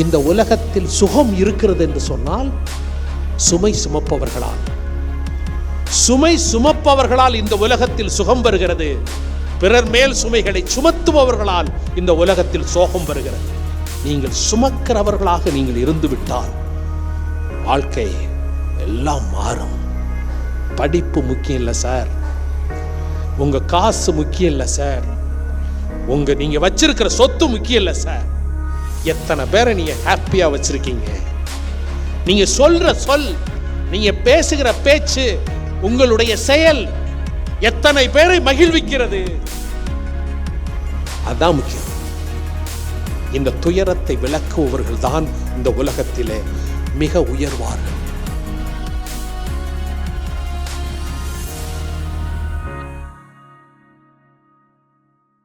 இந்த உலகத்தில் சுகம் இருக்கிறது என்று சொன்னால் சுமை சுமப்பவர்களால். சுமை சுமப்பவர்களால் இந்த உலகத்தில் சுகம் வருகிறது. பிறர் மேல் சுமைகளை சுமத்துபவர்களால் இந்த உலகத்தில் சோகம் வருகிறது. நீங்கள் சுமக்கிறவர்களாக நீங்கள் இருந்துவிட்டால் வாழ்க்கை எல்லாம் மாறும். படிப்பு முக்கியம் இல்லை சார், உங்க காசு முக்கியம் இல்லை சார், நீங்க வச்சிருக்கிற சொத்து முக்கியம் இல்லை சார். எத்தனை பேரை நீங்க ஹாப்பியா வச்சிருக்கீங்க? நீங்க சொல்ற சொல், நீங்க பேசுகிற பேச்சு, உங்களுடைய செயல் எத்தனை பேரை மகிழ்விக்கிறது? அதான் முக்கியம். இந்த துயரத்தை விளக்குபவர்கள் தான் இந்த உலகத்திலே மிக உயர்வார்கள்.